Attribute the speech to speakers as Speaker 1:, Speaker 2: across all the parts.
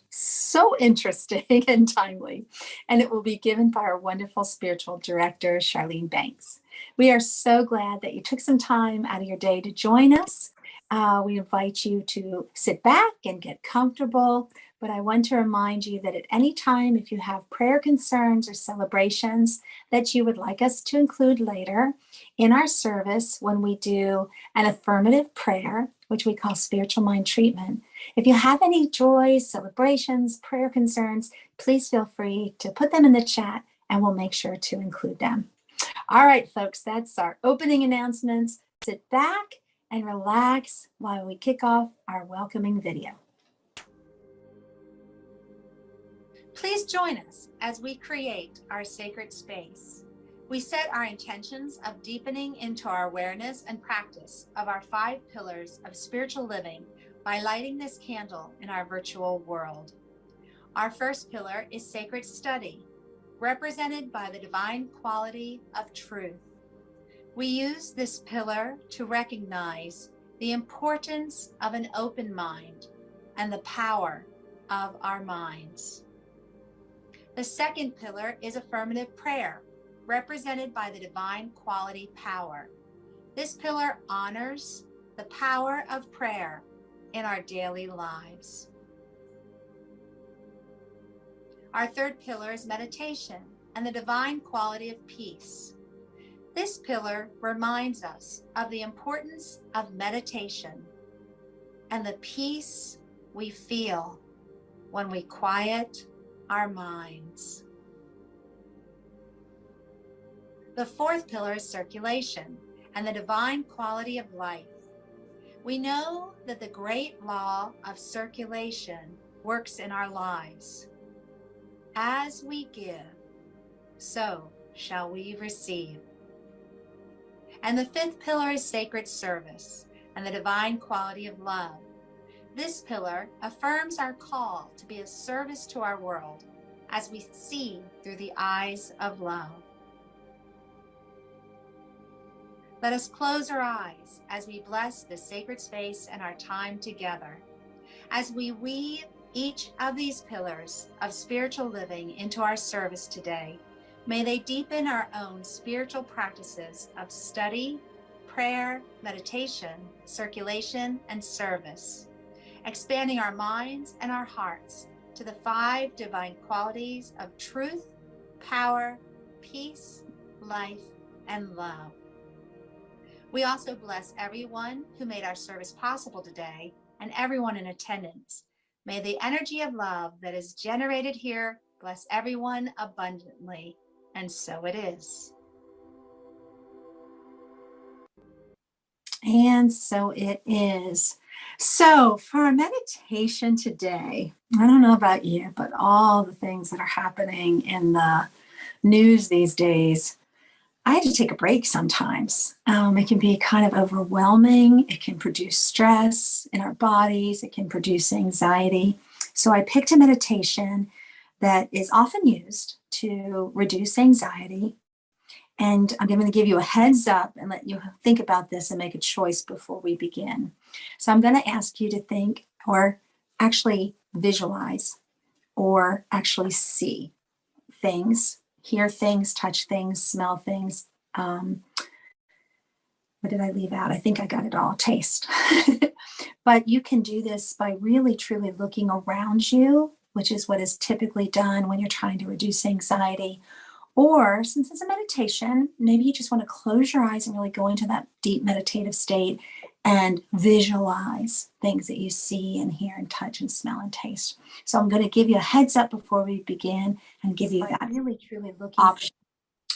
Speaker 1: So interesting and timely, and it will be given by our wonderful spiritual director, Charlene Banks. We are so glad that you took some time out of your day to join us. We invite you to sit back and get comfortable, but I want to remind you that at any time, if you have prayer concerns or celebrations that you would like us to include later in our service when we do an affirmative prayer, which we call spiritual mind treatment, if you have any joys, celebrations, prayer concerns, please feel free to put them in the chat and we'll make sure to include them. All right, folks, that's our opening announcements. Sit back and relax while we kick off our welcoming video. Please join us as we create our sacred space. We set our intentions of deepening into our awareness and practice of our 5 pillars of spiritual living by lighting this candle in our virtual world. Our first pillar is sacred study, represented by the divine quality of truth. We use this pillar to recognize the importance of an open mind and the power of our minds. The second pillar is affirmative prayer, represented by the divine quality power. This pillar honors the power of prayer in our daily lives. Our third pillar is meditation and the divine quality of peace. This pillar reminds us of the importance of meditation and the peace we feel when we quiet our minds. The fourth pillar is circulation and the divine quality of life. We know that the great law of circulation works in our lives. As we give, so shall we receive. And the fifth pillar is sacred service and the divine quality of love. This pillar affirms our call to be a service to our world as we see through the eyes of love. Let us close our eyes as we bless this sacred space and our time together. As we weave each of these pillars of spiritual living into our service today, may they deepen our own spiritual practices of study, prayer, meditation, circulation, and service, expanding our minds and our hearts to the 5 divine qualities of truth, power, peace, life, and love. We also bless everyone who made our service possible today and everyone in attendance. May the energy of love that is generated here bless everyone abundantly, and so it is. And so it is. So for our meditation today, I don't know about you, but all the things that are happening in the news these days, I had to take a break sometimes. It can be kind of overwhelming. It can produce stress in our bodies. It can produce anxiety. So I picked a meditation that is often used to reduce anxiety. And I'm going to give you a heads up and let you think about this and make a choice before we begin. So I'm going to ask you to think or actually visualize or actually see things, hear things, touch things, smell things. What did I leave out? I think I got it all. Taste. But you can do this by really, truly looking around you, which is what is typically done when you're trying to reduce anxiety. Or since it's a meditation, maybe you just want to close your eyes and really go into that deep meditative state and visualize things that you see and hear and touch and smell and taste. So I'm going to give you a heads up before we begin and give you that really, truly looking option.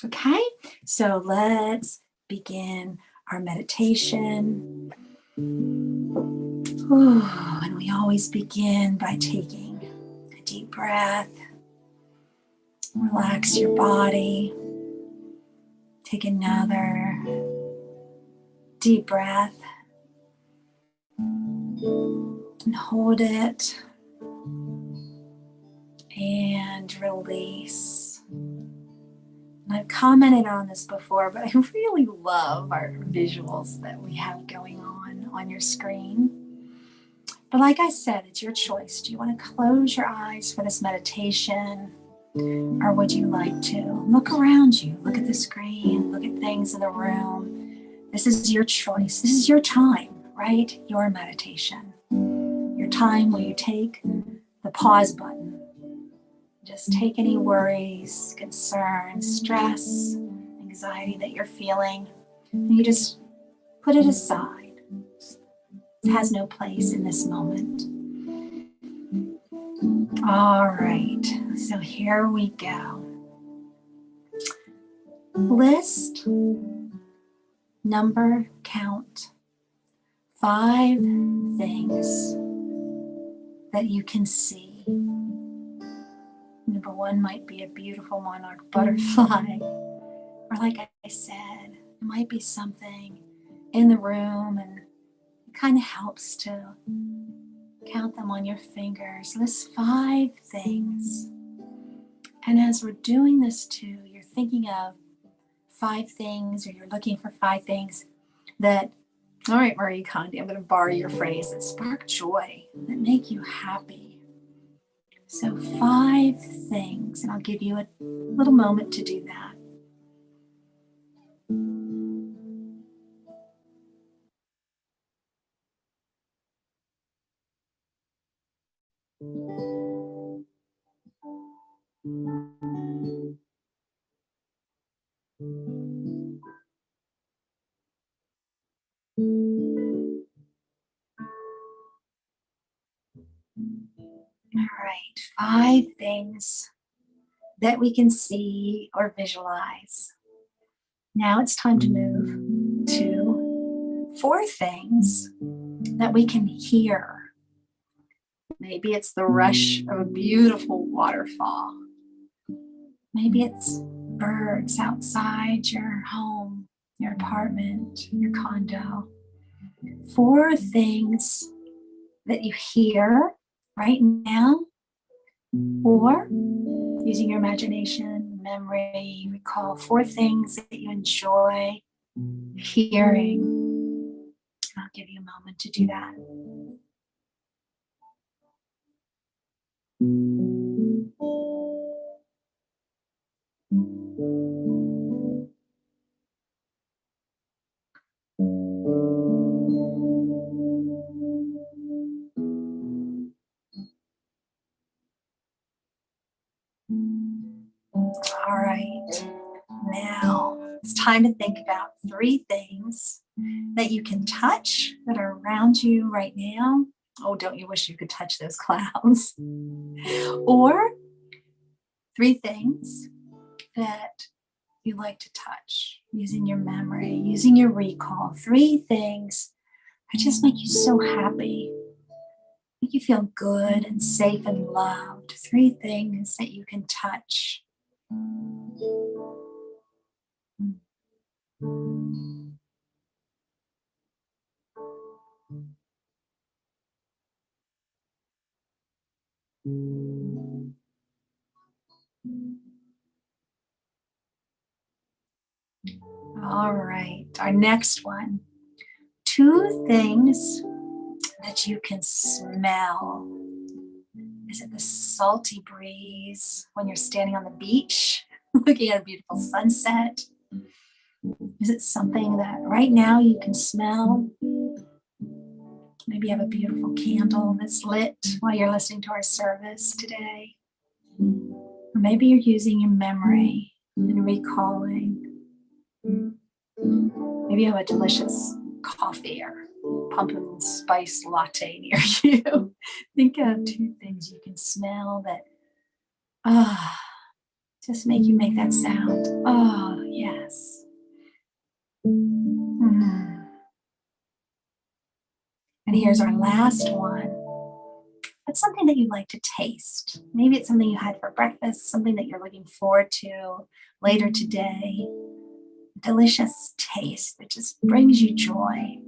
Speaker 1: Okay, so let's begin our meditation. Ooh, and we always begin by taking a deep breath. Relax your body. Take another deep breath and hold it and release. And I've commented on this before, but I really love our visuals that we have going on your screen. But like I said, it's your choice. Do you want to close your eyes for this meditation? Or would you like to look around you? Look at the screen, look at things in the room. This is your choice. This is your time, right? Your meditation. Your time where you take the pause button. Just take any worries, concerns, stress, anxiety that you're feeling, and you just put it aside. It has no place in this moment. All right, so here we go. List, number, count 5 things that you can see. Number 1 might be a beautiful monarch butterfly, or like I said, it might be something in the room, and it kind of helps to count them on your fingers. List 5 things. And as we're doing this too, you're thinking of 5 things, or you're looking for 5 things that, all right, Marie Kondo, I'm going to borrow your phrase, that spark joy, that make you happy. So 5 things, and I'll give you a little moment to do that. All right, 5 things that we can see or visualize. Now it's time to move to 4 things that we can hear. Maybe it's the rush of a beautiful waterfall. Maybe it's birds outside your home, your apartment, your condo. 4 things that you hear right now, or using your imagination, memory, recall 4 things that you enjoy hearing. I'll give you a moment to do that. All right, now it's time to think about 3 things that you can touch that are around you right now. Oh, don't you wish you could touch those clouds? Or 3 things that you like to touch, using your memory, using your recall. 3 things that just make you so happy, make you feel good and safe and loved. 3 things that you can touch. All right, our next one. 2 things that you can smell. Is it the salty breeze when you're standing on the beach, looking at a beautiful sunset? Is it something that right now you can smell? Maybe you have a beautiful candle that's lit while you're listening to our service today. Or maybe you're using your memory and recalling. Maybe you have a delicious coffee or pumpkin spice latte near you. Think of 2 things you can smell that just make you make that sound. Oh, yes. And here's our last one. It's something that you'd like to taste. Maybe it's something you had for breakfast, something that you're looking forward to later today. A delicious taste that just brings you joy.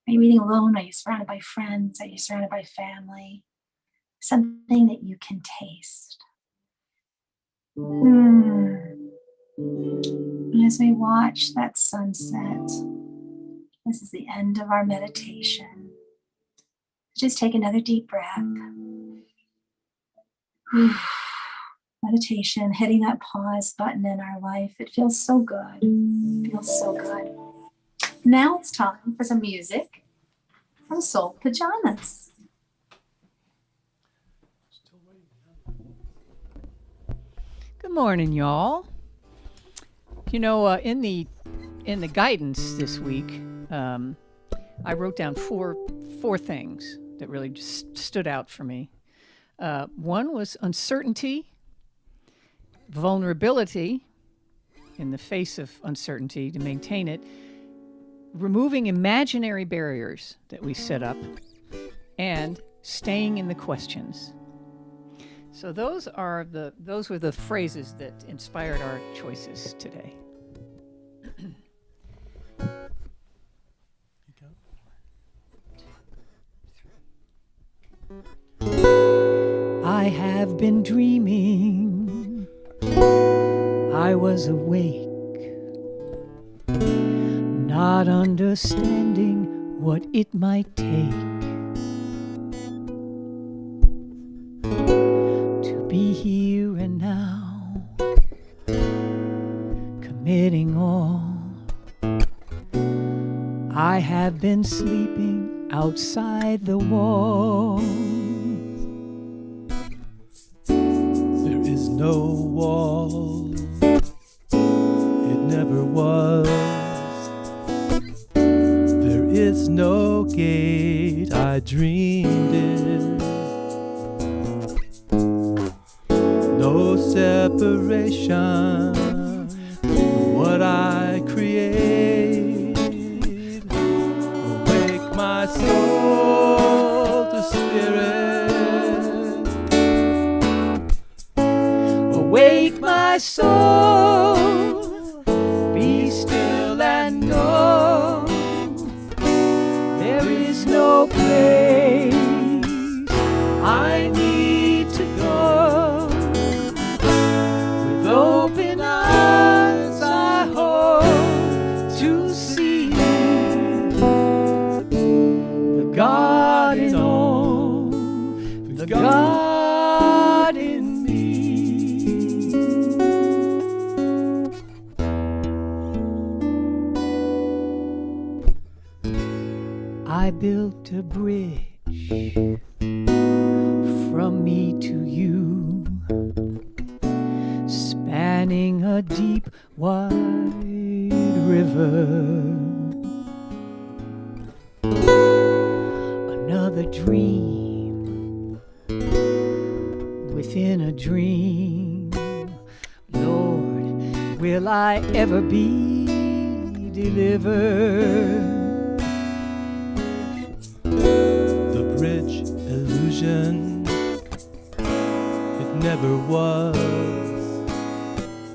Speaker 1: Are you eating alone? Are you surrounded by friends? Are you surrounded by family? Something that you can taste. And as we watch that sunset, this is the end of our meditation. Just take another deep breath. Meditation, hitting that pause button in our life. It feels so good. It feels so good. Now it's time for some music from Soul Pajamas.
Speaker 2: Good morning, y'all. You know, in the guidance this week, I wrote down four things that really just stood out for me. One was uncertainty, vulnerability in the face of uncertainty to maintain it, removing imaginary barriers that we set up, and staying in the questions. So those were the phrases that inspired our choices today. I have been dreaming, I was awake, not understanding what it might take to be here and now, committing all. I have been sleeping outside the walls.
Speaker 3: No wall, it never was. There is no gate, I dreamed it. No separation from what I create. Awake my soul to spirit.
Speaker 2: Awake my soul, be still and know there is no place I need to go. With open eyes I hope to see the God in all, the God in me. I built a bridge from me to you, spanning a deep, wide river. Another dream within a dream. Lord, will I ever be delivered?
Speaker 3: Illusion, it never was.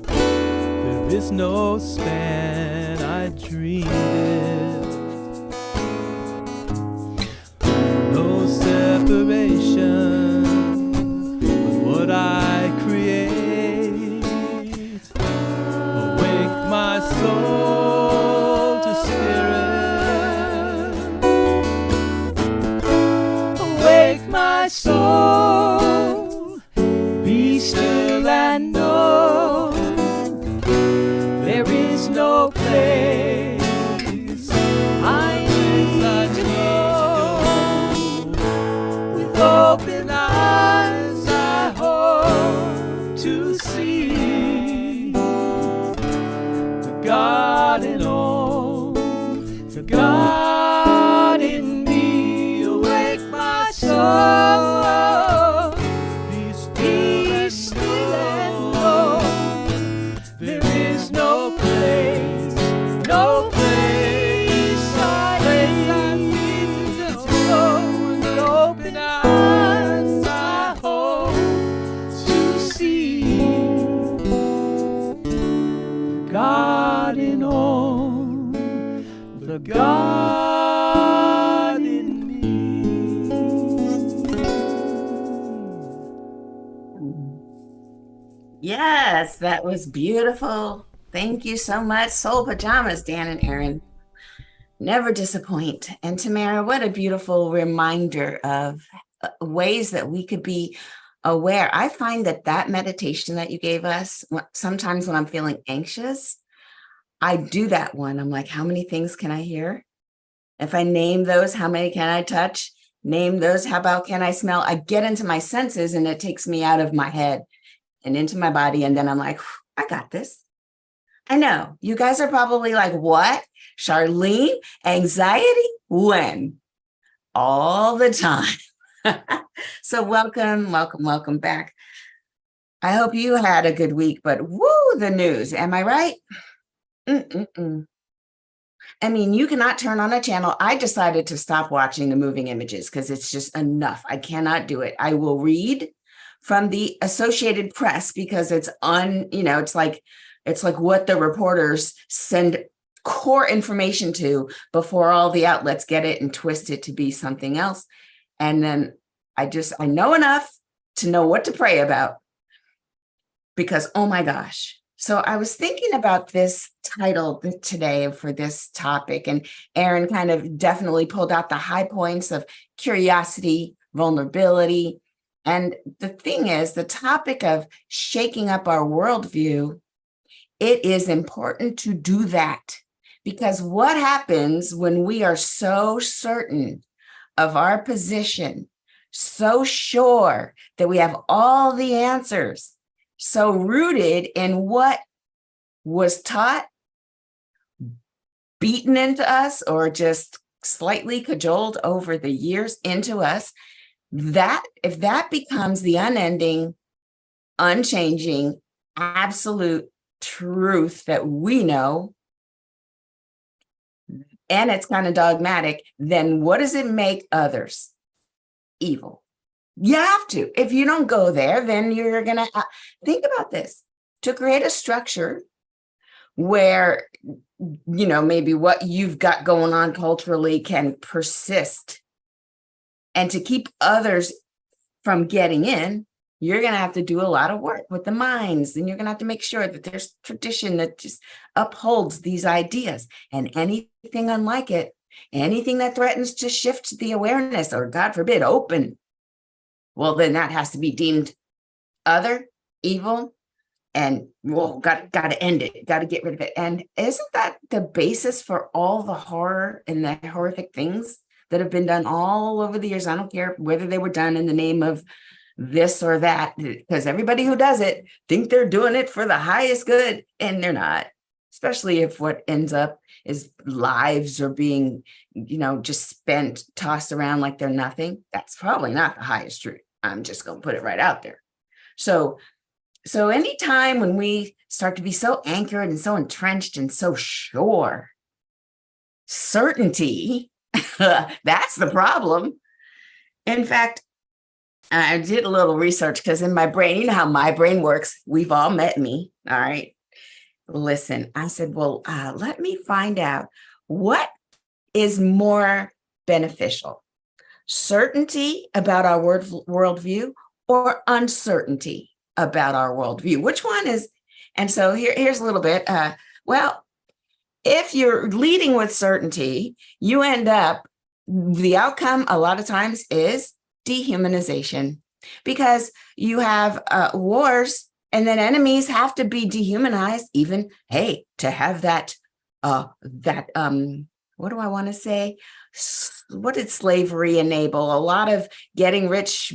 Speaker 3: There is no span, I dreamed it. No separation with what I create. Awake my soul to spirit.
Speaker 2: Awake my soul, be still and know there is no place I need to go. With open eyes I hope to see the God in all, the God in me. Awake my soul, be still and know there is no place I need to go. With open eyes I hope to see the God in all, the God in me.
Speaker 4: Yes, that was beautiful. Thank you so much. Soul Pajamas, Dan and Erin. Never disappoint. And Tamara, what a beautiful reminder of ways that we could be aware. I find that meditation that you gave us, sometimes when I'm feeling anxious, I do that one. I'm like, how many things can I hear? If I name those, how many can I touch? Name those, how about can I smell? I get into my senses and it takes me out of my head and into my body. And then I'm like, I got this. I know you guys are probably like, what? Charlene, anxiety? When? All the time. So welcome back. I hope you had a good week, but woo, the news. Am I right? I mean, you cannot turn on a channel. I decided to stop watching the moving images because it's just enough. I cannot do it. I will read from the Associated Press because it's it's like what the reporters send core information to before all the outlets get it and twist it to be something else. And then I know enough to know what to pray about because, oh my gosh. So I was thinking about this title today for this topic, and Aaron kind of definitely pulled out the high points of curiosity, vulnerability. And the thing is, the topic of shaking up our worldview, it is important to do that because what happens when we are so certain of our position, so sure that we have all the answers, so rooted in what was taught, beaten into us, or just slightly cajoled over the years into us, that if that becomes the unending, unchanging, absolute truth that we know, and it's kind of dogmatic, then what does it make others? Evil. You have to. If you don't go there, then you're going to think about this. To create a structure where, maybe what you've got going on culturally can persist, and to keep others from getting in, you're going to have to do a lot of work with the minds, and you're going to have to make sure that there's tradition that just upholds these ideas, and anything unlike it, anything that threatens to shift the awareness or, God forbid, open, well, then that has to be deemed other, evil, and got to end it, got to get rid of it. And isn't that the basis for all the horror and the horrific things that have been done all over the years? I don't care whether they were done in the name of this or that, because everybody who does it think they're doing it for the highest good, and they're not, especially if what ends up is lives are being, just spent, tossed around like they're nothing. That's probably not the highest truth. I'm just going to put it right out there. So anytime when we start to be so anchored and so entrenched and so sure, certainty, that's the problem. In fact, I did a little research because in my brain, you know how my brain works. We've all met me. All right. Listen, I said, well, let me find out what is more beneficial, certainty about our worldview or uncertainty about our worldview. Which one is? And so here's a little bit. Well, if you're leading with certainty, you end up, the outcome a lot of times is dehumanization, because you have wars, and then enemies have to be dehumanized, even, hey, to have that what do I want to say? What did slavery enable? A lot of getting rich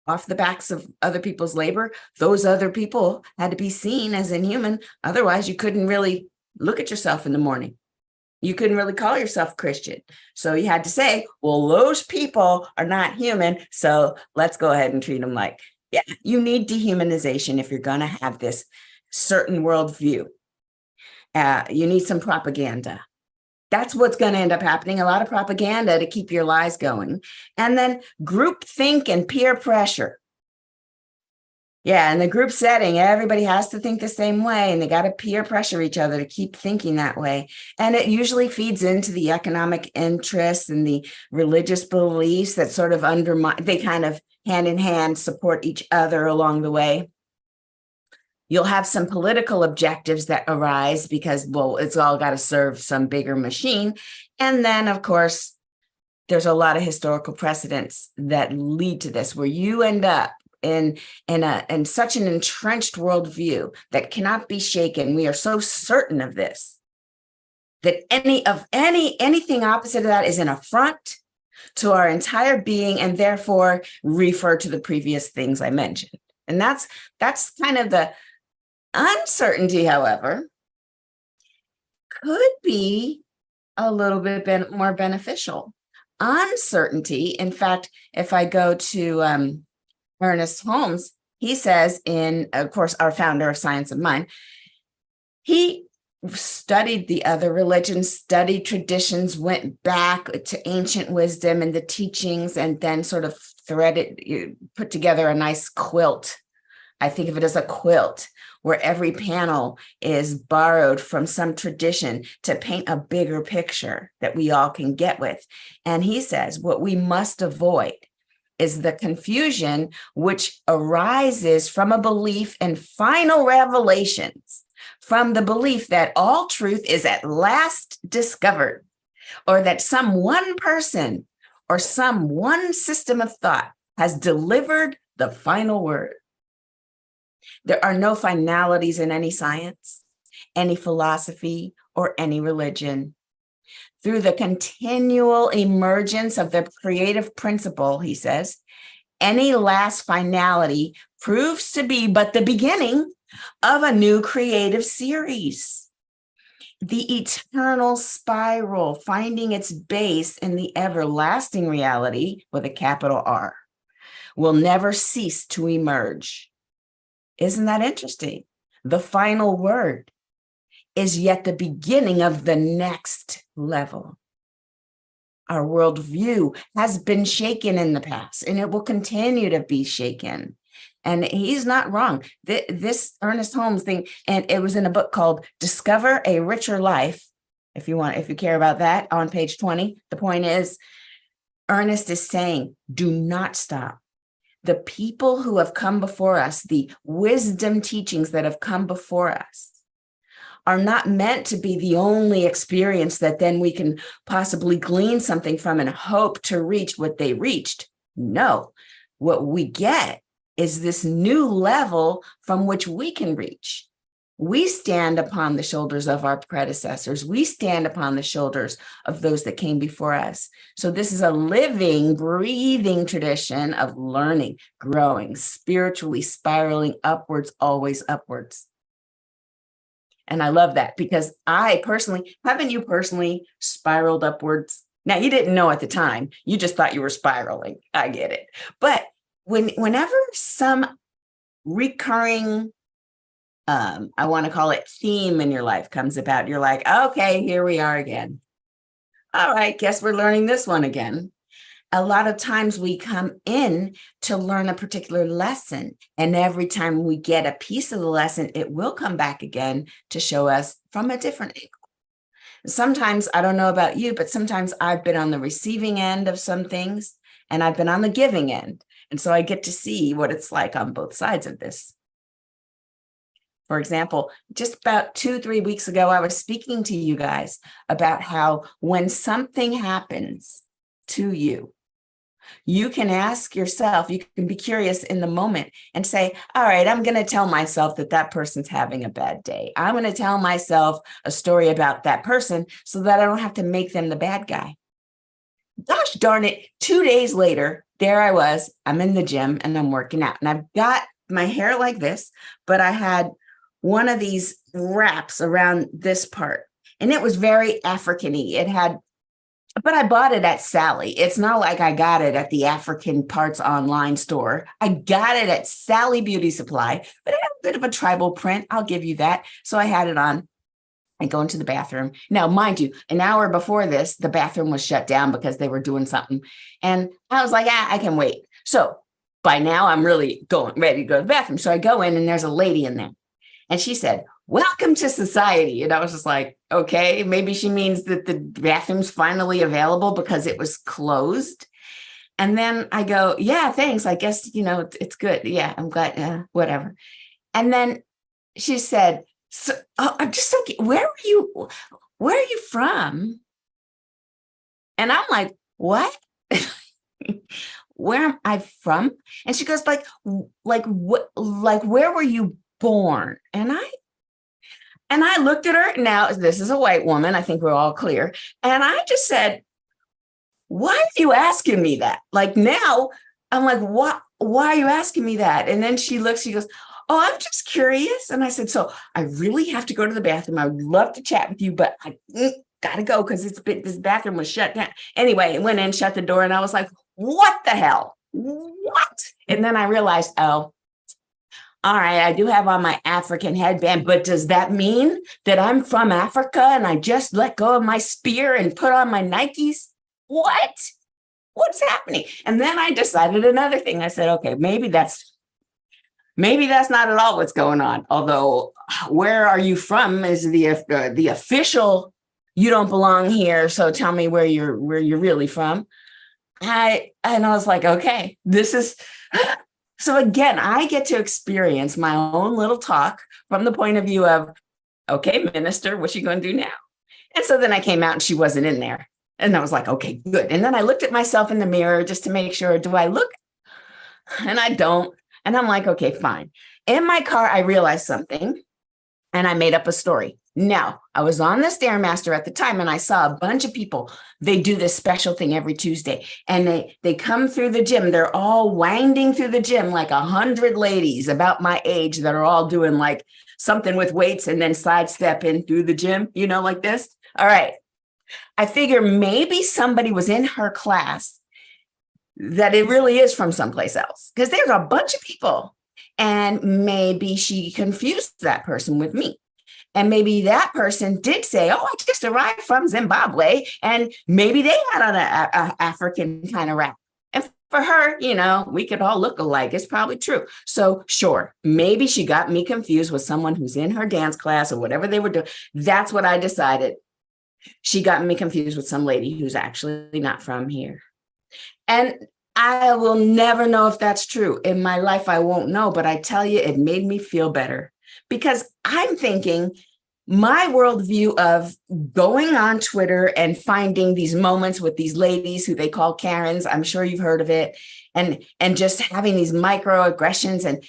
Speaker 4: off the backs of other people's labor. Those other people had to be seen as inhuman. Otherwise, you couldn't really look at yourself in the morning. You couldn't really call yourself Christian. So you had to say, well, those people are not human, so let's go ahead and treat them like, yeah, you need dehumanization if you're going to have this certain worldview. You need some propaganda. That's what's going to end up happening. A lot of propaganda to keep your lies going. And then groupthink and peer pressure. Yeah, in the group setting, everybody has to think the same way, and they got to peer pressure each other to keep thinking that way. And it usually feeds into the economic interests and the religious beliefs that sort of undermine, they kind of hand in hand support each other along the way. You'll have some political objectives that arise because, well, it's all got to serve some bigger machine. And then, of course, there's a lot of historical precedents that lead to this, where you end up in such an entrenched worldview that cannot be shaken. We are so certain of this that anything opposite of that is an affront to our entire being, and therefore refer to the previous things I mentioned. And that's kind of the uncertainty, however, could be a little bit more beneficial. Uncertainty, in fact, if I go to Ernest Holmes, he says, of course, our founder of Science of Mind, he studied the other religions, studied traditions, went back to ancient wisdom and the teachings, and then sort of put together a nice quilt. I think of it as a quilt where every panel is borrowed from some tradition to paint a bigger picture that we all can get with. And he says what we must avoid is the confusion which arises from a belief in final revelations, from the belief that all truth is at last discovered, or that some one person or some one system of thought has delivered the final word. There are no finalities in any science, any philosophy, or any religion. Through the continual emergence of the creative principle, he says, any last finality proves to be but the beginning of a new creative series. The eternal spiral finding its base in the everlasting reality, with a capital R, will never cease to emerge. Isn't that interesting? The final word is yet the beginning of the next level. Our worldview has been shaken in the past, and it will continue to be shaken. And he's not wrong. This Ernest Holmes thing, and it was in a book called Discover a Richer Life. If you care about that, on page 20, the point is, Ernest is saying, do not stop. The people who have come before us, the wisdom teachings that have come before us, are not meant to be the only experience that then we can possibly glean something from and hope to reach what they reached. No, what we get is this new level from which we can reach. We stand upon the shoulders of our predecessors. We stand upon the shoulders of those that came before us. So this is a living, breathing tradition of learning, growing, spiritually spiraling upwards, always upwards. And I love that, because haven't you personally spiraled upwards? Now, you didn't know at the time. You just thought you were spiraling. I get it. But whenever some recurring I want to call it theme in your life comes about, you're like, okay, here we are again. All right, guess we're learning this one again. A lot of times we come in to learn a particular lesson, and every time we get a piece of the lesson, it will come back again to show us from a different angle. Sometimes, I don't know about you, but sometimes I've been on the receiving end of some things, and I've been on the giving end. And so I get to see what it's like on both sides of this. For example, just about 2-3 weeks ago, I was speaking to you guys about how when something happens to you, you can ask yourself, you can be curious in the moment and say, all right, I'm going to tell myself that person's having a bad day. I'm going to tell myself a story about that person so that I don't have to make them the bad guy. Gosh darn it, 2 days later, there I was, I'm in the gym and I'm working out, and I've got my hair like this, but I had one of these wraps around this part, and it was very African-y. But I bought it at Sally. It's not like I got it at the African Parts online store. I got it at Sally Beauty Supply, but it had a bit of a tribal print. I'll give you that. So I had it on. I go into the bathroom. Now, mind you, an hour before this, the bathroom was shut down because they were doing something. And I was like, I can wait. So by now I'm really ready to go to the bathroom. So I go in, and there's a lady in there. And she said, welcome to society. And I was just like, okay, maybe she means that the bathroom's finally available because it was closed. And then I go, yeah, thanks. I guess, it's good. Yeah, I'm glad. Whatever. And then she said, so, I'm just so, where are you from? And I'm like, what? Where am I from? And she goes, what, like, where were you born? And I looked at her. Now, this is a white woman. I think we're all clear. And I just said, why are you asking me that? Like, now I'm like, what? Why are you asking me that? And then she goes, oh, I'm just curious. And I said, so I really have to go to the bathroom. I would love to chat with you, but I gotta go because this bathroom was shut down. Anyway, I went in, shut the door, and I was like, what the hell? What? And then I realized, oh, all right, I do have on my African headband, but does that mean that I'm from Africa and I just let go of my spear and put on my Nikes? What? What's happening? And then I decided another thing. I said, okay, maybe that's not at all what's going on. Although, where are you from is the official, you don't belong here. So tell me where you're really from. And I was like, okay, this is, so again, I get to experience my own little talk from the point of view of, okay, minister, what's she going to do now? And so then I came out and she wasn't in there. And I was like, okay, good. And then I looked at myself in the mirror just to make sure, do I look? And I don't. And I'm like, okay, fine. In my car, I realized something and I made up a story. Now, I was on the Stairmaster at the time and I saw a bunch of people. They do this special thing every Tuesday and they come through the gym. They're all winding through the gym, like 100 ladies about my age that are all doing like something with weights and then sidestep in through the gym, like this. All right. I figure maybe somebody was in her class that it really is from someplace else because there's a bunch of people and maybe she confused that person with me. And maybe that person did say, oh, I just arrived from Zimbabwe. And maybe they had on an African kind of wrap. And for her, we could all look alike. It's probably true. So sure, maybe she got me confused with someone who's in her dance class or whatever they were doing. That's what I decided. She got me confused with some lady who's actually not from here. And I will never know if that's true. In my life, I won't know. But I tell you, it made me feel better because I'm thinking my worldview of going on Twitter and finding these moments with these ladies who they call Karens. I'm sure you've heard of it. And just having these microaggressions. And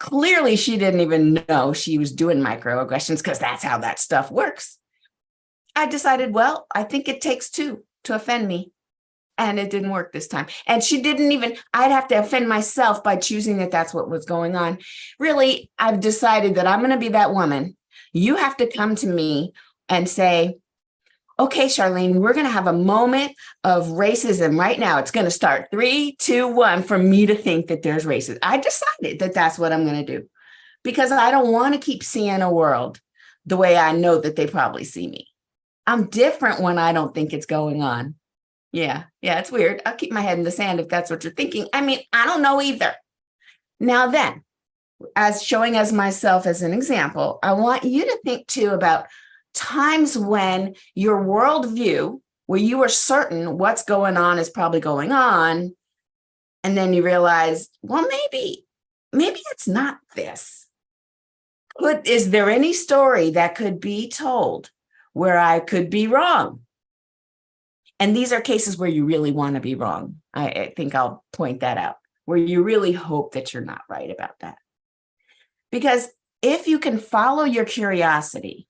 Speaker 4: clearly she didn't even know she was doing microaggressions because that's how that stuff works. I decided, well, I think it takes two to offend me. And it didn't work this time. And she didn't even, I'd have to offend myself by choosing that that's what was going on. Really, I've decided that I'm going to be that woman. You have to come to me and say, okay, Charlene, we're going to have a moment of racism right now. It's going to start 3, 2, 1 for me to think that there's racism. I decided that that's what I'm going to do because I don't want to keep seeing a world the way I know that they probably see me. I'm different when I don't think it's going on. Yeah, it's weird. I'll keep my head in the sand if that's what you're thinking. I mean, I don't know either. Now then, as showing as myself as an example, I want you to think too about times when your worldview, where you are certain what's going on is probably going on, and then you realize, well, maybe it's not this. Is there any story that could be told where I could be wrong? And these are cases where you really want to be wrong. I think I'll point that out, where you really hope that you're not right about that. Because if you can follow your curiosity,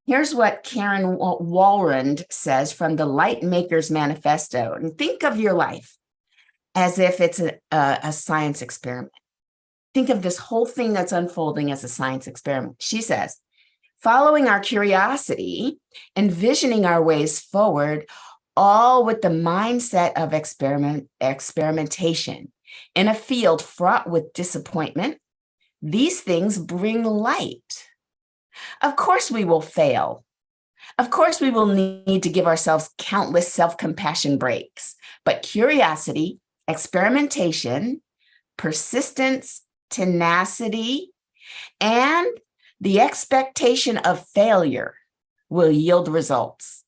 Speaker 4: here's what Karen Walrond says from the Light Maker's Manifesto. And think of your life as if it's a science experiment. Think of this whole thing that's unfolding as a science experiment. She says, following our curiosity, envisioning our ways forward, all with the mindset of experimentation in a field fraught with disappointment, these things bring light. Of course, we will fail. Of course, we will need to give ourselves countless self-compassion breaks, but curiosity, experimentation, persistence, tenacity, and the expectation of failure will yield results.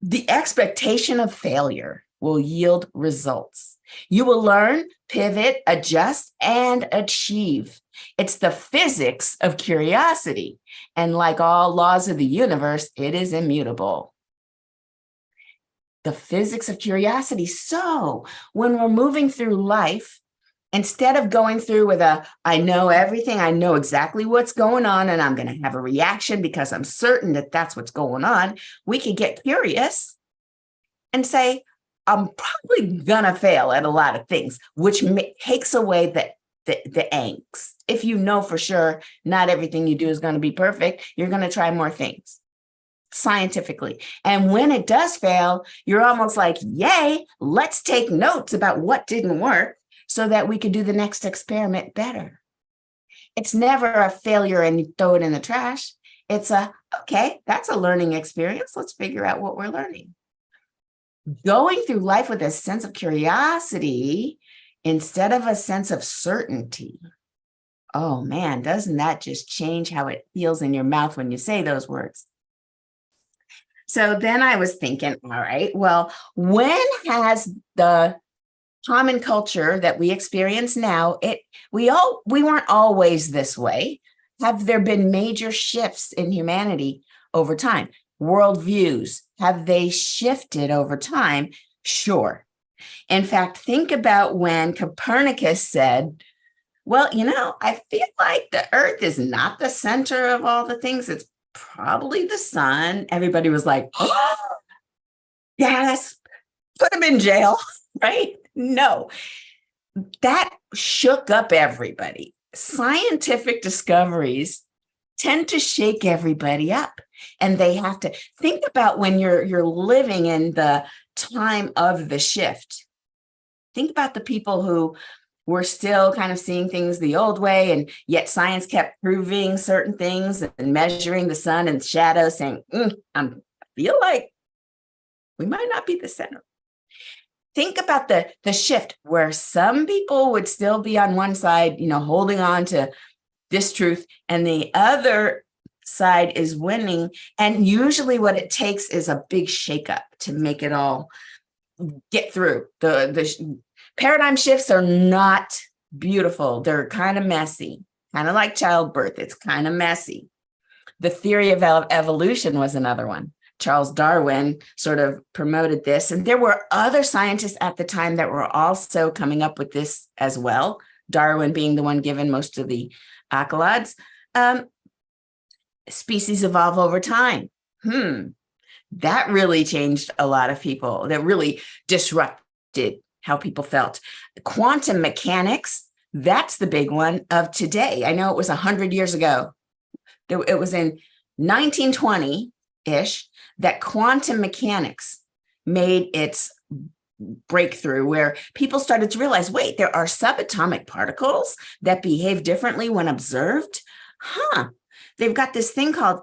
Speaker 4: The expectation of failure will yield results. You will learn, pivot, adjust, and achieve. It's the physics of curiosity. And like all laws of the universe, it is immutable. The physics of curiosity. So when we're moving through life, instead of going through with I know everything, I know exactly what's going on, and I'm going to have a reaction because I'm certain that that's what's going on, we could get curious and say, I'm probably going to fail at a lot of things, which takes away the angst. If you know for sure not everything you do is going to be perfect, you're going to try more things scientifically. And when it does fail, you're almost like, yay, let's take notes about what didn't work so that we can do the next experiment better. It's never a failure and you throw it in the trash. It's okay, that's a learning experience. Let's figure out what we're learning. Going through life with a sense of curiosity instead of a sense of certainty. Oh man, doesn't that just change how it feels in your mouth when you say those words? So then I was thinking, all right, well, when has the common culture that we experience now, we weren't always this way. Have there been major shifts in humanity over time? Worldviews, have they shifted over time? Sure. In fact, think about when Copernicus said, well, I feel like the earth is not the center of all the things. It's probably the sun. Everybody was like, oh, yes, put him in jail, right? No, that shook up everybody. Scientific discoveries tend to shake everybody up, and they have to think about when you're living in the time of the shift. Think about the people who were still kind of seeing things the old way, and yet science kept proving certain things and measuring the sun and shadows, saying, I feel like we might not be the center. Think about the shift where some people would still be on one side, holding on to this truth, and the other side is winning. And usually what it takes is a big shakeup to make it all get through. The paradigm shifts are not beautiful. They're kind of messy, kind of like childbirth. It's kind of messy. The theory of evolution was another one. Charles Darwin sort of promoted this, and there were other scientists at the time that were also coming up with this as well, Darwin being the one given most of the accolades. Species evolve over time. That really changed a lot of people. That really disrupted how people felt. Quantum mechanics, that's the big one of today. I know it was 100 years ago. It was in 1920-ish that quantum mechanics made its breakthrough, where people started to realize, wait, there are subatomic particles that behave differently when observed. They've got this thing called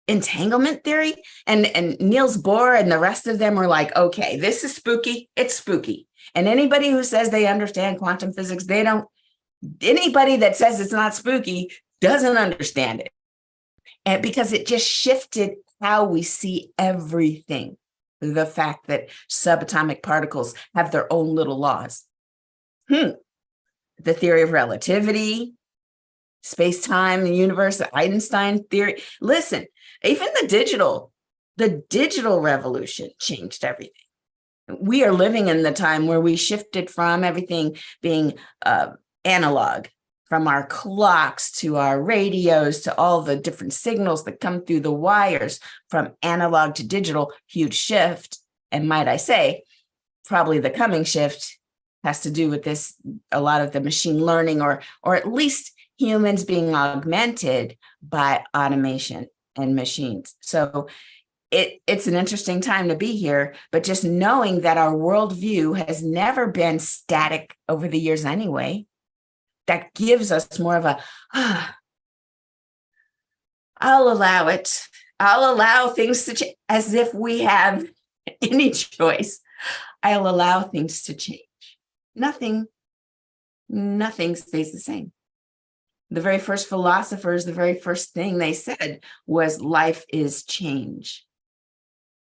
Speaker 4: entanglement theory, and Niels Bohr and the rest of them were like, okay, this is spooky. It's spooky. And anybody who says they understand quantum physics, anybody that says it's not spooky doesn't understand it. And because it just shifted how we see everything. The fact that subatomic particles have their own little laws. The theory of relativity, space-time, the universe, the Einstein theory. Listen, even the digital revolution changed everything. We are living in the time where we shifted from everything being analog, from our clocks to our radios to all the different signals that come through the wires, from analog to digital, huge shift. And might I say, probably the coming shift has to do with this, a lot of the machine learning, or at least humans being augmented by automation and machines. So it's an interesting time to be here, but just knowing that our worldview has never been static over the years anyway, that gives us more of a, I'll allow it. I'll allow things to change, as if we have any choice. I'll allow things to change. Nothing stays the same. The very first philosophers, the very first thing they said was life is change.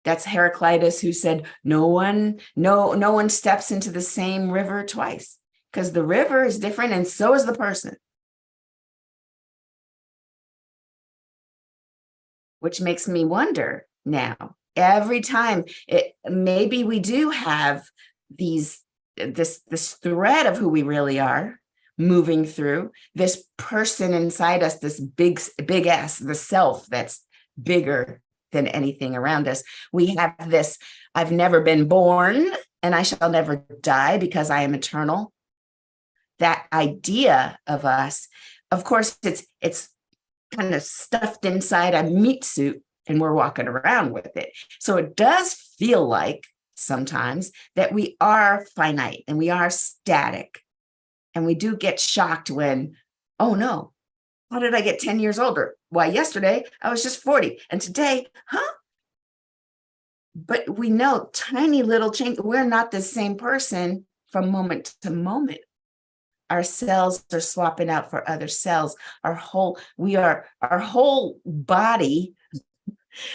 Speaker 4: That's Heraclitus, who said, no one steps into the same river twice, because the river is different and so is the person. Which makes me wonder now, every time maybe we do have this thread of who we really are moving through, this person inside us, this big S, the self that's bigger than anything around us. We have this, I've never been born and I shall never die because I am eternal. That idea of us, of course, it's kind of stuffed inside a meat suit and we're walking around with it. So it does feel like sometimes that we are finite and we are static. And we do get shocked when, oh no, how did I get 10 years older? Why, yesterday I was just 40 and today, But we know tiny little change. We're not the same person from moment to moment. Our cells are swapping out for other cells. Our whole body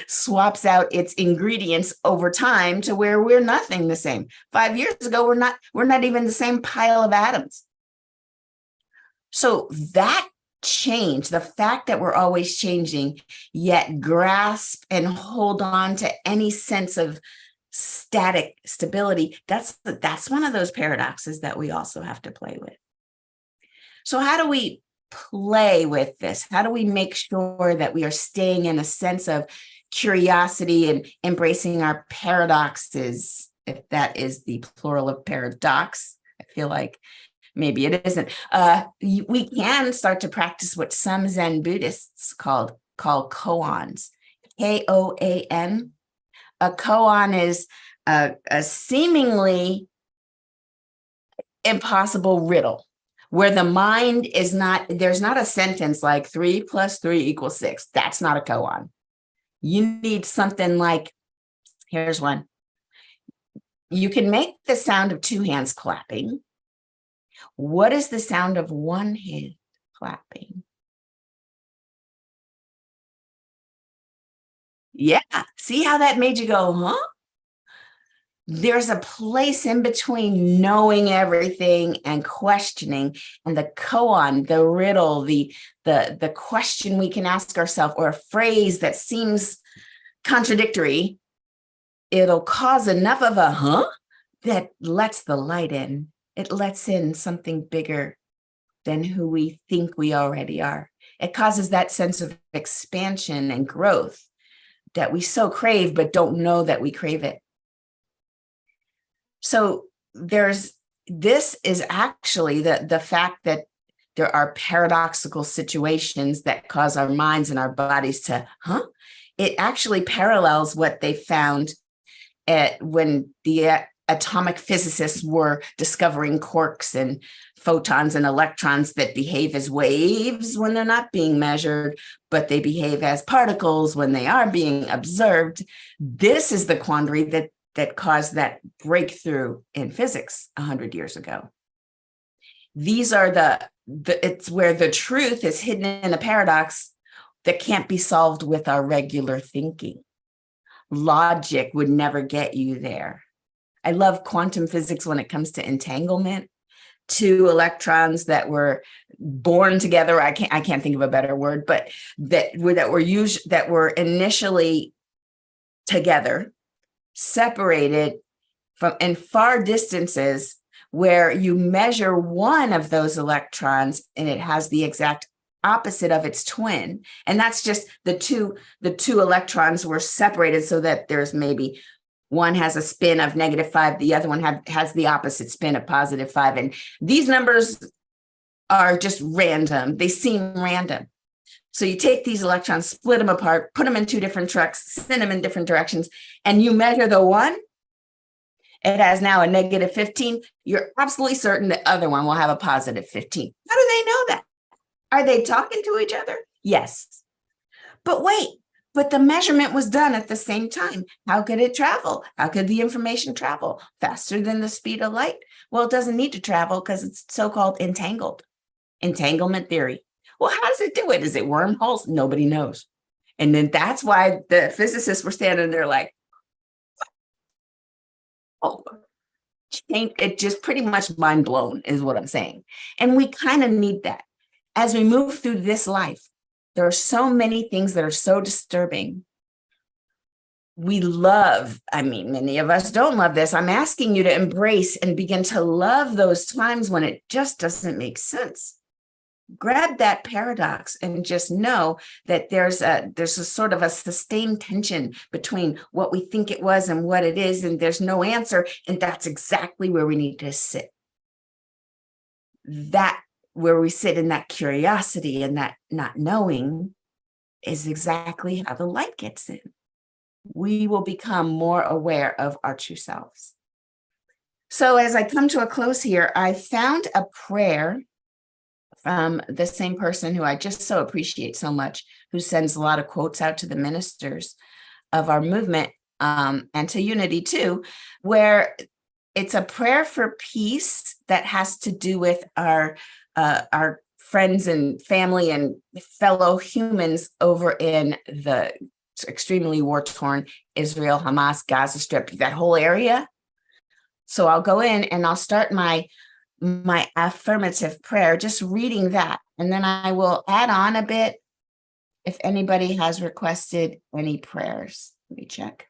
Speaker 4: swaps out its ingredients over time to where we're nothing the same. 5 years ago, we're not even the same pile of atoms. So that change, the fact that we're always changing, yet grasp and hold on to any sense of static stability, that's one of those paradoxes that we also have to play with. So how do we play with this? How do we make sure that we are staying in a sense of curiosity and embracing our paradoxes, if that is the plural of paradox? I feel like maybe it isn't. We can start to practice what some Zen Buddhists call koans, K-O-A-N. A koan is a seemingly impossible riddle where the mind is not, there's not a sentence like 3 + 3 = 6. That's not a koan. You need something like, here's one. You can make the sound of 2 hands clapping. What is the sound of 1 hand clapping? Yeah, see how that made you go, huh? There's a place in between knowing everything and questioning, and the koan, the riddle, the question we can ask ourselves, or a phrase that seems contradictory, it'll cause enough of a huh that lets the light in. It lets in something bigger than who we think we already are. It causes that sense of expansion and growth that we so crave, but don't know that we crave it. So this is actually the fact that there are paradoxical situations that cause our minds and our bodies to, it actually parallels what they found when the atomic physicists were discovering quarks and photons and electrons that behave as waves when they're not being measured, but they behave as particles when they are being observed. This is the quandary that caused that breakthrough in physics 100 years ago. These are it's where the truth is hidden in a paradox that can't be solved with our regular thinking. Logic would never get you there. I love quantum physics when it comes to entanglement. 2 electrons that were born together. I can't think of a better word, but that were initially together, separated from in far distances, where you measure one of those electrons and it has the exact opposite of its twin. And that's just the two electrons were separated so that there's maybe one has a spin of -5, the other one has the opposite spin of +5. And these numbers are just random. They seem random. So you take these electrons, split them apart, put them in 2 different trucks, send them in different directions, and you measure the one, it has now a -15. You're absolutely certain the other one will have a +15. How do they know that? Are they talking to each other? Yes. But wait, but the measurement was done at the same time. How could it travel? How could the information travel faster than the speed of light? Well, it doesn't need to travel because it's so-called entangled. Entanglement theory. Well, how does it do it? Is it wormholes? Nobody knows. And then that's why the physicists were standing there like, Oh, it just pretty much mind blown is what I'm saying. And we kind of need that. As we move through this life, there are so many things that are so disturbing. Many of us don't love this. I'm asking you to embrace and begin to love those times when it just doesn't make sense. Grab that paradox and just know that there's a sort of a sustained tension between what we think it was and what it is, and there's no answer. And that's exactly where we need to sit. That where we sit in that curiosity and that not knowing is exactly how the light gets in. We will become more aware of our true selves. So as I come to a close here, I found a prayer from the same person who I just so appreciate so much, who sends a lot of quotes out to the ministers of our movement, and to unity too, where it's a prayer for peace that has to do with our friends and family and fellow humans over in the extremely war-torn Israel, Hamas, Gaza Strip, that whole area. So I'll go in and I'll start my affirmative prayer, just reading that. And then I will add on a bit if anybody has requested any prayers. Let me check.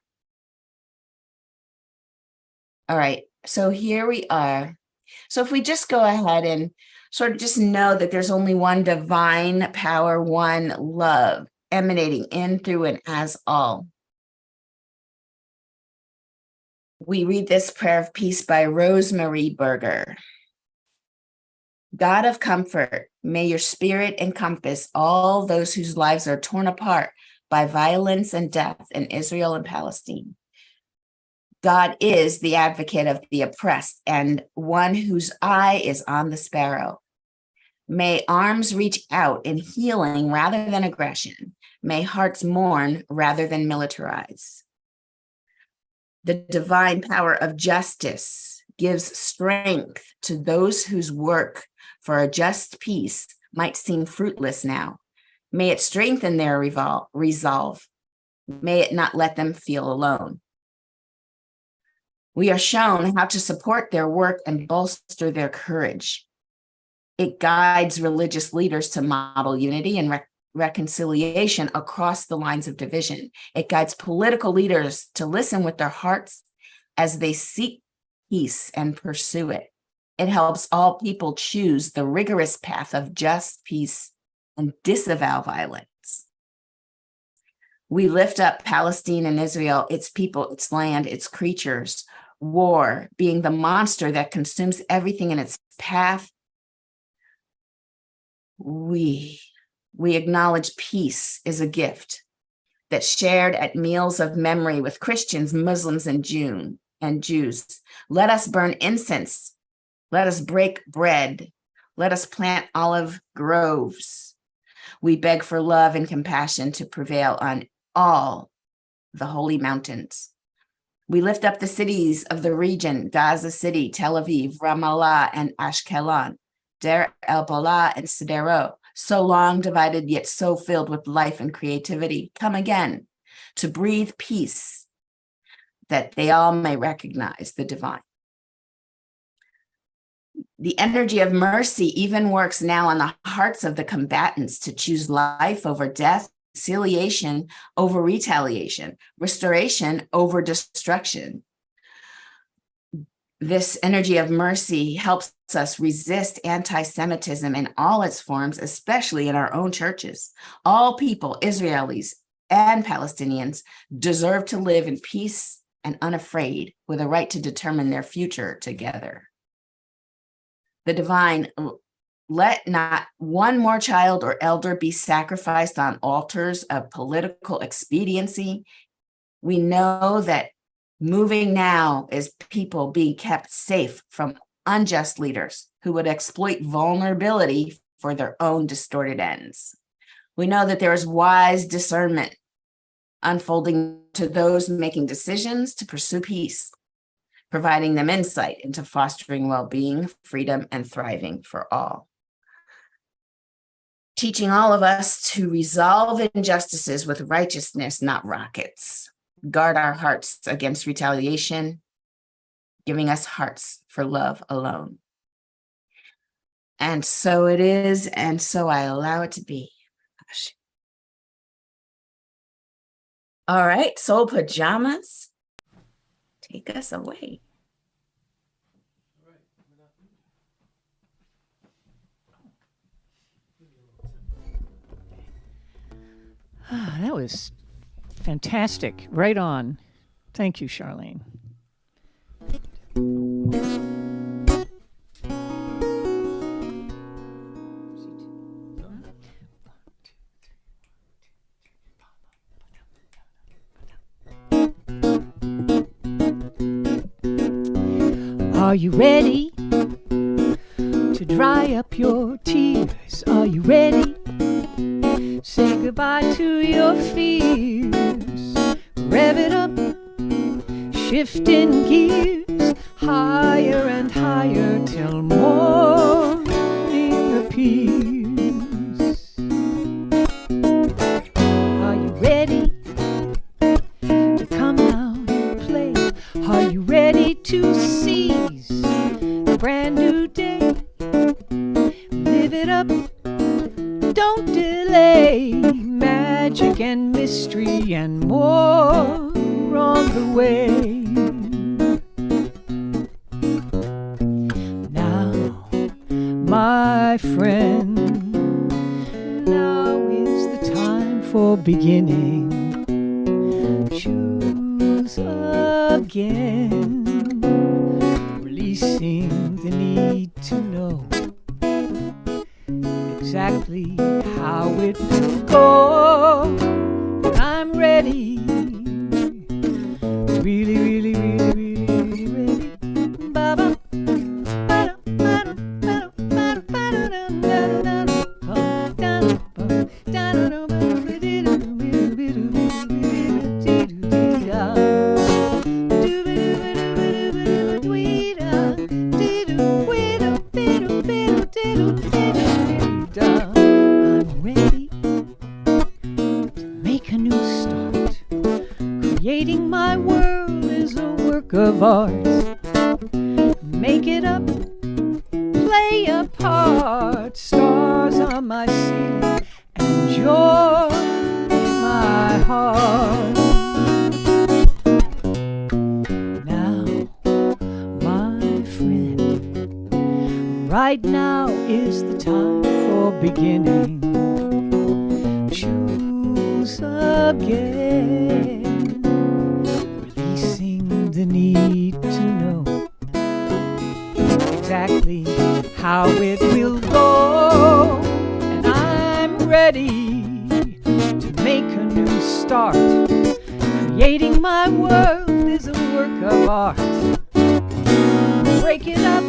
Speaker 4: All right, so here we are. So if we just go ahead and sort of just know that there's only one divine power, one love emanating in, through, and as all. We read this prayer of peace by Rosemary Berger. God of comfort, may your spirit encompass all those whose lives are torn apart by violence and death in Israel and Palestine. God is the advocate of the oppressed and one whose eye is on the sparrow. May arms reach out in healing rather than aggression. May hearts mourn rather than militarize. The divine power of justice gives strength to those whose work for a just peace might seem fruitless now. May it strengthen their resolve. May it not let them feel alone. We are shown how to support their work and bolster their courage. It guides religious leaders to model unity and reconciliation across the lines of division. It guides political leaders to listen with their hearts as they seek peace and pursue it. It helps all people choose the rigorous path of just peace and disavow violence. We lift up Palestine and Israel, its people, its land, its creatures, war being the monster that consumes everything in its path. We acknowledge peace is a gift that's shared at meals of memory with Christians, Muslims, and Jews. Let us burn incense. Let us break bread. Let us plant olive groves. We beg for love and compassion to prevail on all the holy mountains. We lift up the cities of the region, Gaza City, Tel Aviv, Ramallah, and Ashkelon, Deir el-Balah, and Sderot, so long divided yet so filled with life and creativity. Come again to breathe peace, that they all may recognize the divine. The energy of mercy even works now on the hearts of the combatants to choose life over death, conciliation over retaliation, restoration over destruction. This energy of mercy helps us resist anti-Semitism in all its forms, especially in our own churches. All people, Israelis and Palestinians, deserve to live in peace and unafraid, with a right to determine their future together. The divine, let not one more child or elder be sacrificed on altars of political expediency. We know that moving now is people being kept safe from unjust leaders who would exploit vulnerability for their own distorted ends. We know that there is wise discernment unfolding to those making decisions to pursue peace, providing them insight into fostering well-being, freedom, and thriving for all. Teaching all of us to resolve injustices with righteousness, not rockets. Guard our hearts against retaliation. giving us hearts for love alone. And so it is, and so I allow it to be. All right, soul pajamas, take us away.
Speaker 2: That was fantastic. Right on. Thank you, Charlene. Are you ready to dry up your tears? Are you ready? Say goodbye to your fears. Rev it up, shifting gears, higher and higher till morning appears. Are you ready to come out and play? Are you ready to seize a brand new day? Live it up, don't delay. Magic and mystery and more on the way. Now, my friend, now is the time for beginning. Choose again, releasing the need to know exactly how it will go. I'm ready, really, really, really, really, really ready. Ba-ba, ba-da, ba-da, ba-da, ba-da, I'm ready to make a new start. Creating my world is a work of art. Make it up, play a part. Stars on my ceiling and joy in my heart. Now, my friend, right now is the time for beginning. Choose again, releasing the need to know exactly how it will go. And I'm ready to make a new start. Creating my world is a work of art. Break it up,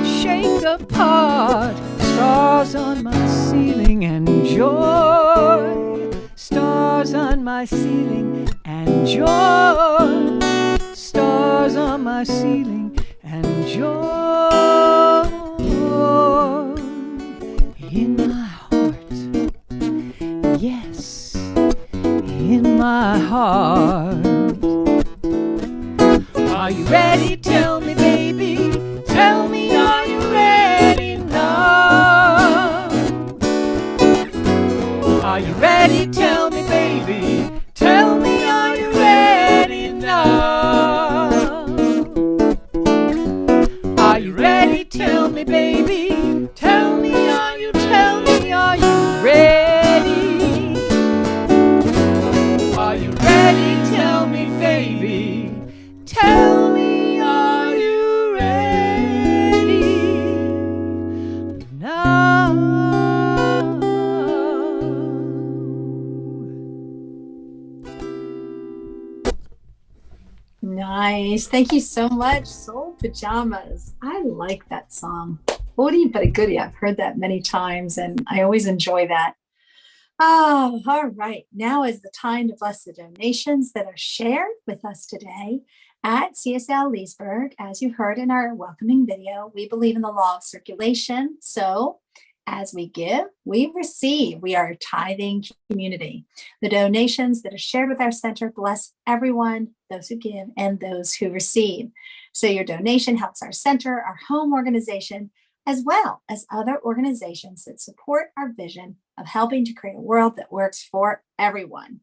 Speaker 2: shake apart. Stars on my ceiling and joy. Stars on my ceiling and joy. Stars on my ceiling and joy in my heart. Yes, in my heart. Are you ready? Tell me, baby. Tell me, are you ready now? Are you ready? Tell me, baby. Tell me, are you ready now? Are you ready? Tell me, baby. Tell me, are you ready? Are you ready? Tell me, baby. Tell me, are you ready now?
Speaker 5: Nice. Thank you so much, Soul Pajamas. I like that song. Oldie but a goodie. I've heard that many times and I always enjoy that. Oh, all right. Now is the time to bless the donations that are shared with us today at CSL Leesburg. As you heard in our welcoming video, we believe in the law of circulation. So As we give, we receive. We are a tithing community. The donations that are shared with our center bless everyone, those who give and those who receive. So your donation helps our center, our home organization, as well as other organizations that support our vision of helping to create a world that works for everyone.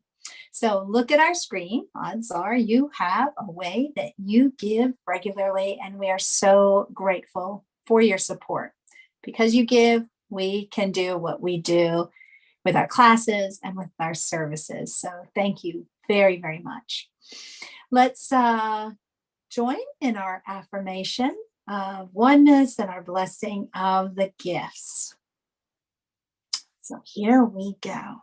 Speaker 5: So look at our screen. Odds are you have a way that you give regularly, and we are so grateful for your support. Because you give, we can do what we do with our classes and with our services. So thank you very, very much. Let's join in our affirmation of oneness and our blessing of the gifts. So here we go.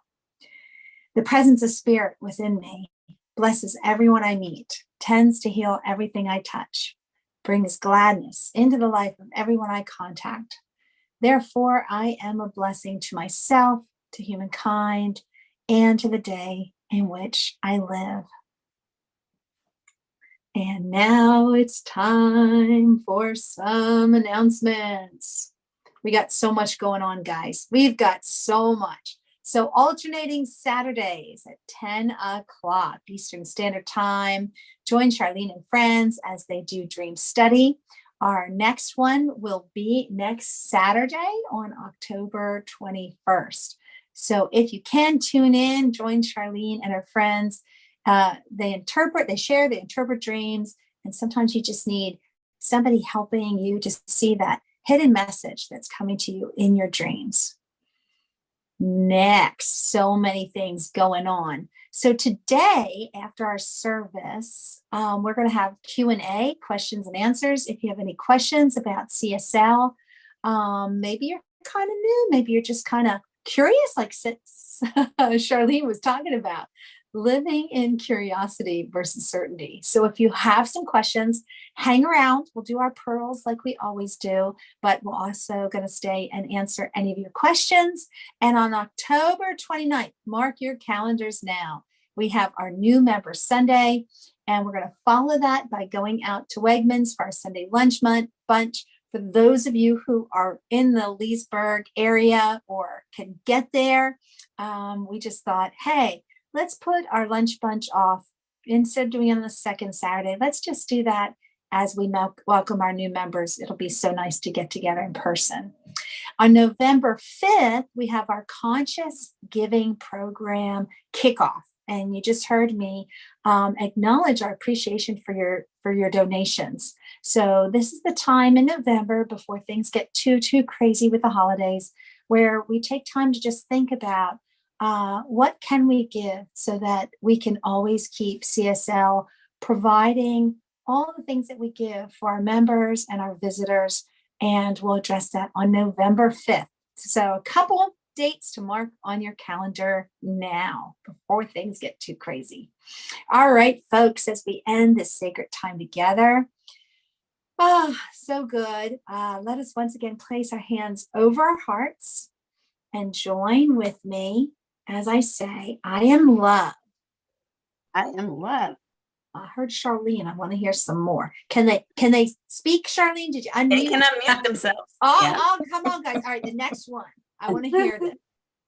Speaker 5: The presence of spirit within me blesses everyone I meet, tends to heal everything I touch, brings gladness into the life of everyone I contact. Therefore, I am a blessing to myself, to humankind, and to the day in which I live. And now it's time for some announcements. We got so much going on, guys. We've got so much. So alternating Saturdays at 10 o'clock Eastern Standard Time. Join Charlene and friends as they do dream study. Our next one will be next Saturday on October 21st. So if you can tune in, join Charlene and her friends. They interpret dreams. And sometimes you just need somebody helping you to see that hidden message that's coming to you in your dreams. Next, so many things going on. So today, after our service, we're going to have Q&A, questions and answers. If you have any questions about CSL, maybe you're kind of new, maybe you're just kind of curious, like Charlene was talking about, living in curiosity versus certainty. So if you have some questions, hang around. We'll do our pearls like we always do, but we're also going to stay and answer any of your questions. And on October 29th, mark your calendars now. We have our new member Sunday, and we're going to follow that by going out to Wegmans for our Sunday lunch bunch. For those of you who are in the Leesburg area or can get there, we just thought, hey, let's put our lunch bunch off. Instead of doing it on the second Saturday, let's just do that as we welcome our new members. It'll be so nice to get together in person. On November 5th, we have our Conscious Giving Program kickoff. And you just heard me acknowledge our appreciation for your donations. So this is the time in November before things get too crazy with the holidays, where we take time to just think about what can we give so that we can always keep CSL providing all the things that we give for our members and our visitors. And we'll address that on November 5th. So a couple dates to mark on your calendar now before things get too crazy. All right, folks, as we end this sacred time together, so good. Let us once again place our hands over our hearts and join with me as I say, I am love.
Speaker 4: I am love.
Speaker 5: I heard Charlene. I want to hear some more. Can they speak, Charlene? Did you unmute?
Speaker 4: They can unmute themselves.
Speaker 5: Oh, come on, guys. All right, the next one. I want to hear this.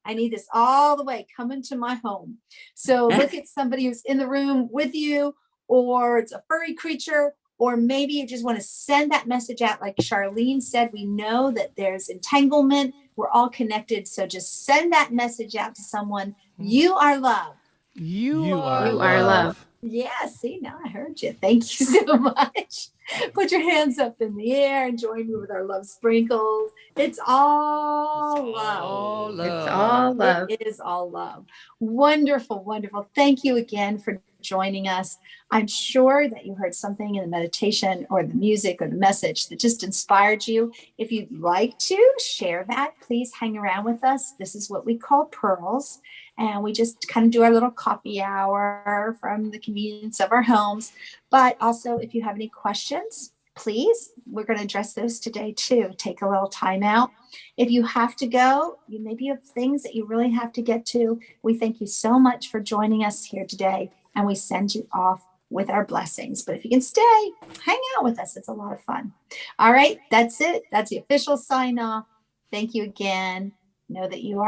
Speaker 5: I need this all the way coming to my home. So look at somebody who's in the room with you, or it's a furry creature, or maybe you just want to send that message out. Like Charlene said, we know that there's entanglement. We're all connected. So just send that message out to someone. You are loved.
Speaker 3: You are
Speaker 2: love.
Speaker 5: Yeah, see, now I heard you. Thank you so much. Put your hands up in the air and join me with our love sprinkles. It's all love.
Speaker 2: It's all love.
Speaker 5: It is all love. Wonderful, wonderful. Thank you again for joining us. I'm sure that you heard something in the meditation or the music or the message that just inspired you. If you'd like to share that, please hang around with us. This is what we call pearls. And we just kind of do our little coffee hour from the convenience of our homes. But also, if you have any questions, please, we're going to address those today too. Take a little time out. If you have to go, you maybe have things that you really have to get to. We thank you so much for joining us here today, and we send you off with our blessings. But if you can stay, hang out with us. It's a lot of fun. All right, that's it. That's the official sign off. Thank you again. Know that you are